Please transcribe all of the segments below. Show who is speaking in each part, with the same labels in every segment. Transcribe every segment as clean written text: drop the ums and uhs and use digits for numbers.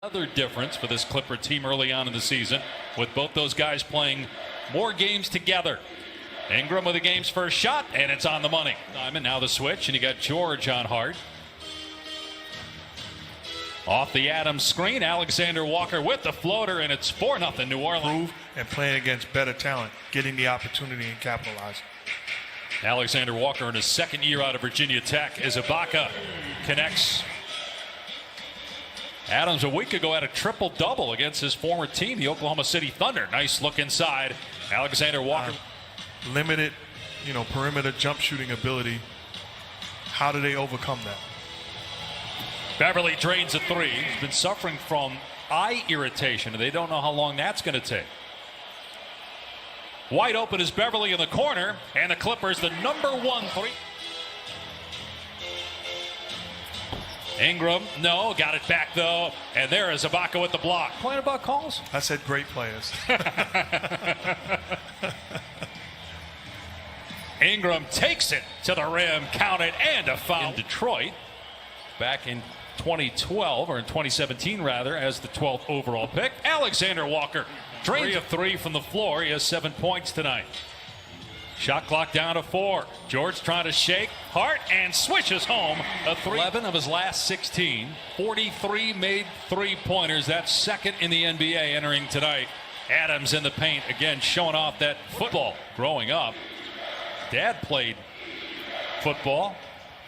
Speaker 1: Another difference for this Clipper team early on in the season, with both those guys playing more games together. Ingram with the game's first shot, and it's on the money. And now the switch, and you got George on Hart. Off the Adams screen, Alexander Walker with the floater, and it's 4-0 New Orleans.
Speaker 2: And playing against better talent, getting the opportunity and capitalizing.
Speaker 1: Alexander Walker in his second year out of Virginia Tech as Ibaka connects. Adams a week ago had a triple-double against his former team, the Oklahoma City Thunder. Nice look inside. Alexander Walker.
Speaker 2: Limited, perimeter jump shooting ability. How do they overcome that?
Speaker 1: Beverly drains a three. He's been suffering from eye irritation, and they don't know how long that's going to take. Wide open is Beverly in the corner, and the Clippers the #1 three. Ingram, no, got it back though, and there is Ibaka with the block. Playing about calls?
Speaker 2: I said great players.
Speaker 1: Ingram takes it to the rim, count it, and a foul. In Detroit, back in 2012, or in 2017 rather, as the 12th overall pick. Alexander Walker drains a three from the floor. He has 7 points tonight. Shot clock down to 4. George trying to shake Hart and swishes home a three. 11 of his last 16. 43 made three-pointers. That's second in the NBA entering tonight. Adams in the paint again, showing off that football. Growing up, Dad played football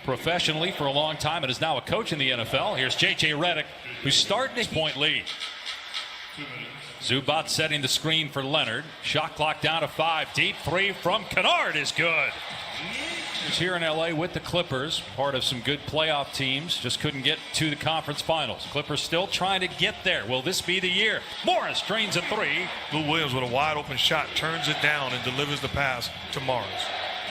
Speaker 1: professionally for a long time and is now a coach in the NFL. Here's J.J. Redick, who's starting his point lead. Zubac setting the screen for Leonard. Shot clock down to 5. Deep three from Kennard is good. He's here in L.A. with the Clippers, part of some good playoff teams. Just couldn't get to the conference finals. Clippers still trying to get there. Will this be the year? Morris drains a three.
Speaker 2: Lou Williams with a wide open shot, turns it down and delivers the pass to Morris.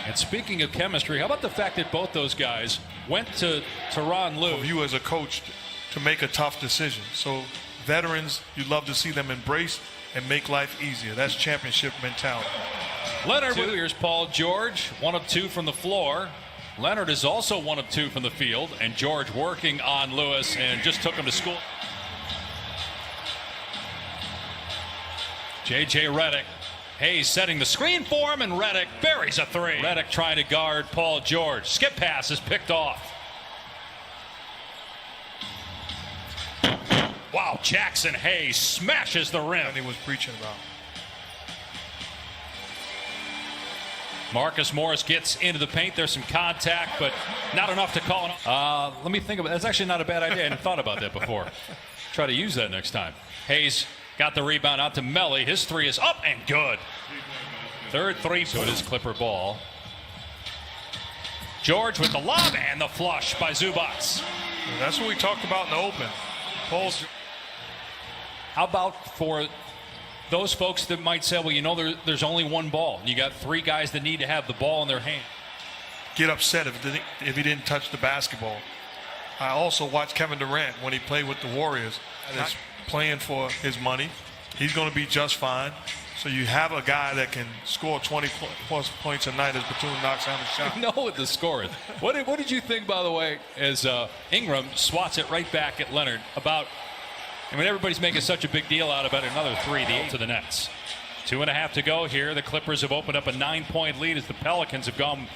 Speaker 1: And speaking of chemistry, how about the fact that both those guys went to Ron Lue?
Speaker 2: For you as a coach to make a tough decision. So veterans, you love to see them embrace and make life easier. That's championship mentality.
Speaker 1: Leonard, here's Paul George, 1 of 2 from the floor. Leonard is also 1 of 2 from the field, and George working on Lewis and just took him to school. J.J. Redick. Hayes setting the screen for him, and Redick buries a three. Redick trying to guard Paul George. Skip pass is picked off. Wow, Jackson Hayes smashes the rim.
Speaker 2: And he was preaching about.
Speaker 1: Marcus Morris gets into the paint. There's some contact, but not enough to call it. Let me think about it. That's actually not a bad idea. I hadn't thought about that before. Try to use that next time. Hayes got the rebound out to Melly. His three is up and good. Third three, so it is Clipper ball. George with the lob and the flush by Zubac.
Speaker 2: That's what we talked about in the open. Paul's.
Speaker 1: How about for those folks that might say, well, there's only one ball. You got 3 guys that need to have the ball in their hand.
Speaker 2: Get upset if he didn't touch the basketball. I also watched Kevin Durant when he played with the Warriors. He's playing for his money. He's going to be just fine. So you have a guy that can score 20-plus points a night as Batum knocks down the shot.
Speaker 1: You know what the score is. What did you think, by the way, as Ingram swats it right back at Leonard about, everybody's making such a big deal out about another three, the 8 to the Nets. 2.5 to go here. The Clippers have opened up a 9-point lead as the Pelicans have gone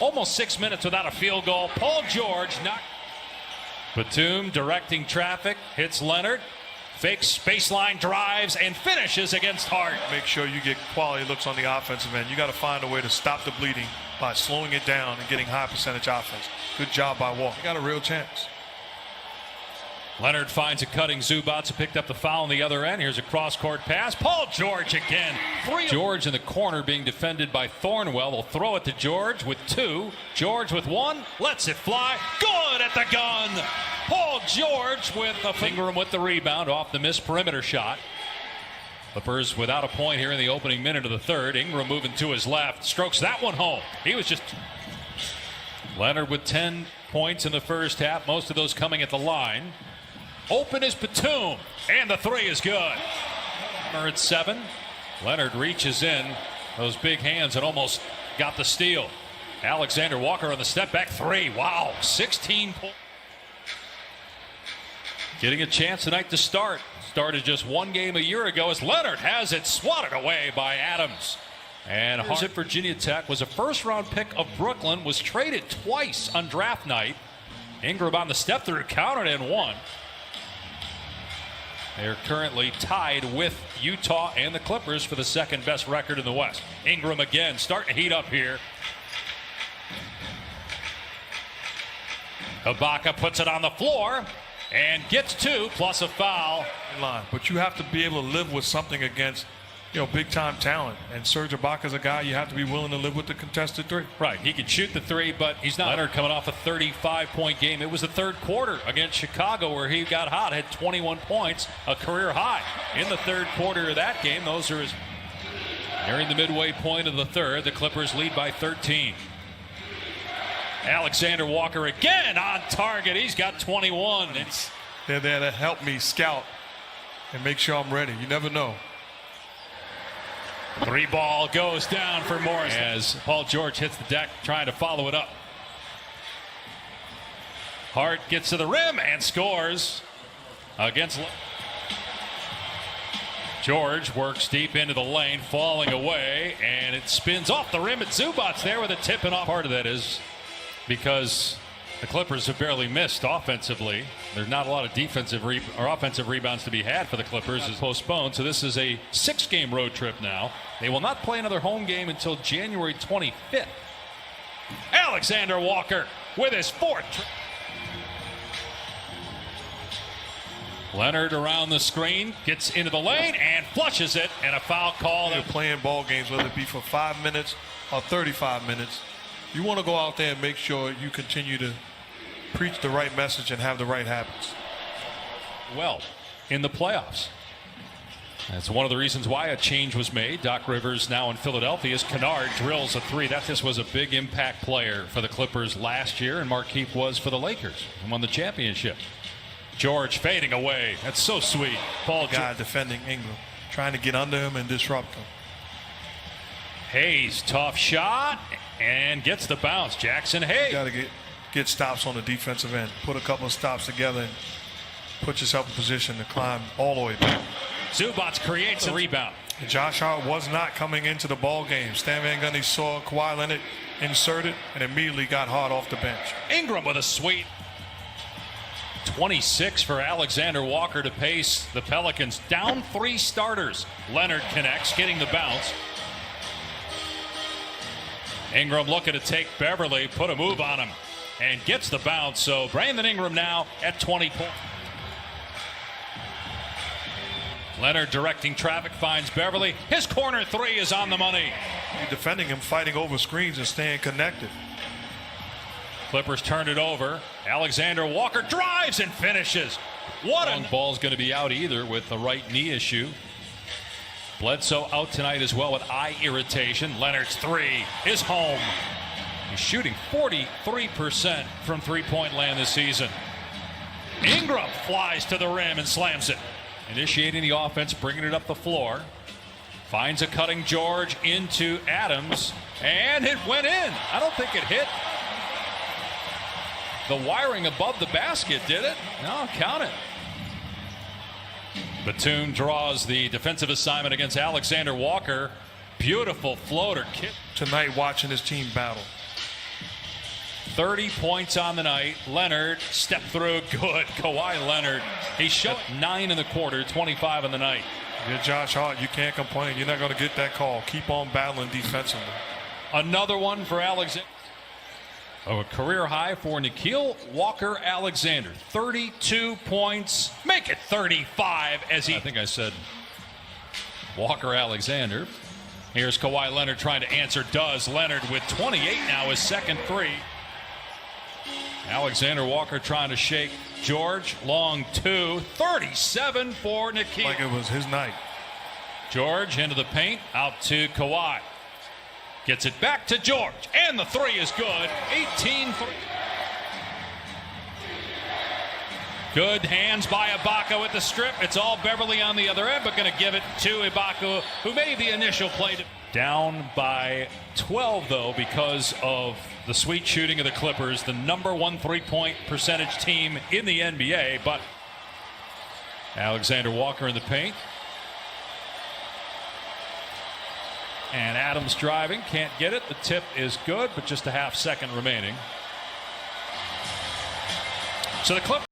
Speaker 1: almost 6 minutes without a field goal. Paul George knocked. Batum directing traffic, hits Leonard. Fakes baseline drives and finishes against Hart.
Speaker 2: Make sure you get quality looks on the offensive end. You got to find a way to stop the bleeding by slowing it down and getting high percentage offense. Good job by Walker. You got a real chance.
Speaker 1: Leonard finds a cutting Zubac, who picked up the foul on the other end. Here's a cross-court pass. Paul George again. George in the corner being defended by Thornwell. Will throw it to George with 2. George with 1. Lets it fly. Good at the gun. Paul George with a finger with the rebound off the missed perimeter shot. Clippers without a point here in the opening minute of the third. Ingram moving to his left. Strokes that one home. He was just... Leonard with 10 points in the first half. Most of those coming at the line. Open is Batum, and the three is good. At 7. Leonard reaches in those big hands and almost got the steal. Alexander Walker on the step back 3. Wow, 16 points. Getting a chance tonight to start. Started just one game a year ago as Leonard has it swatted away by Adams. And Hart at Virginia Tech was a first-round pick of Brooklyn, was traded twice on draft night. Ingram on the step-through, countered and won. They're currently tied with Utah and the Clippers for the second-best record in the West. Ingram again starting to heat up here. Ibaka puts it on the floor and gets two plus a foul.
Speaker 2: But you have to be able to live with something against, big-time talent. And Serge Ibaka's a guy you have to be willing to live with the contested three.
Speaker 1: Right. He can shoot the three, but he's not. Leonard coming off a 35-point game. It was the third quarter against Chicago where he got hot, had 21 points, a career high. In the third quarter of that game, those are nearing the midway point of the third. The Clippers lead by 13. Alexander Walker again on target. He's got 21.
Speaker 2: They're there to help me scout and make sure I'm ready. You never know.
Speaker 1: Three ball goes down for Morris as Paul George hits the deck trying to follow it up. Hart gets to the rim and scores against. George works deep into the lane, falling away, and it spins off the rim. It's Zubac's there with a tip, and off. Part of that is because the Clippers have barely missed offensively. There's not a lot of defensive or offensive rebounds to be had for the Clippers. It's postponed, so this is a 6-game road trip now. They will not play another home game until January 25th. Alexander Walker with his fourth. Leonard around the screen, gets into the lane and flushes it, and a foul call.
Speaker 2: You're playing ball games, whether it be for 5 minutes or 35 minutes. You want to go out there and make sure you continue to preach the right message and have the right habits.
Speaker 1: Well, in the playoffs. That's one of the reasons why a change was made. Doc Rivers now in Philadelphia as Kennard drills a three. That just was a big impact player for the Clippers last year, and Markieff was for the Lakers and won the championship. George fading away. That's so sweet.
Speaker 2: Paul guy defending Ingram, trying to get under him and disrupt him.
Speaker 1: Hayes, tough shot, and gets the bounce. Jackson Hayes.
Speaker 2: You got to get stops on the defensive end. Put a couple of stops together and put yourself in position to climb all the way back.
Speaker 1: Zubac creates a rebound.
Speaker 2: And Josh Hart was not coming into the ball game. Stan Van Gundy saw Kawhi Leonard inserted and immediately got Hart off the bench.
Speaker 1: Ingram with a sweep. 26 for Alexander Walker to pace the Pelicans. Down 3 starters. Leonard connects, getting the bounce. Ingram looking to take Beverly, put a move on him, and gets the bounce. So Brandon Ingram now at 20 points. Leonard directing traffic, finds Beverly. His corner three is on the money.
Speaker 2: You're defending him, fighting over screens and staying connected.
Speaker 1: Clippers turned it over. Alexander Walker drives and finishes. What a ball's going to be out either with the right knee issue. Bledsoe out tonight as well with eye irritation. Leonard's three is home. He's shooting 43% from three-point land this season. Ingram flies to the rim and slams it. Initiating the offense, bringing it up the floor. Finds a cutting George into Adams, and it went in. I don't think it hit the wiring above the basket, did it? No, count it. Batum draws the defensive assignment against Alexander Walker. Beautiful floater kick.
Speaker 2: Tonight watching his team battle.
Speaker 1: 30 points on the night. Leonard step through, good. Kawhi Leonard. He shot 9 in the quarter, 25 in the night.
Speaker 2: You're Josh Hart, you can't complain. You're not going to get that call. Keep on battling defensively.
Speaker 1: Another one for Alexander. A career high for Nickeil Walker-Alexander. 32 points. Make it 35 as he. I think I said Walker-Alexander. Here's Kawhi Leonard trying to answer. Does. Leonard with 28 now, his second three. Alexander Walker trying to shake George. Long two. 37 for Nickeil.
Speaker 2: Like it was his night.
Speaker 1: George into the paint. Out to Kawhi. Gets it back to George. And the three is good. 18 for. Good hands by Ibaka with the strip. It's all Beverly on the other end, but going to give it to Ibaka, who made the initial play. Down by 12, though, because of the sweet shooting of the Clippers, the #1 3-point percentage team in the NBA. But Alexander Walker in the paint. And Adams driving, can't get it. The tip is good, but just a half second remaining. So the Clippers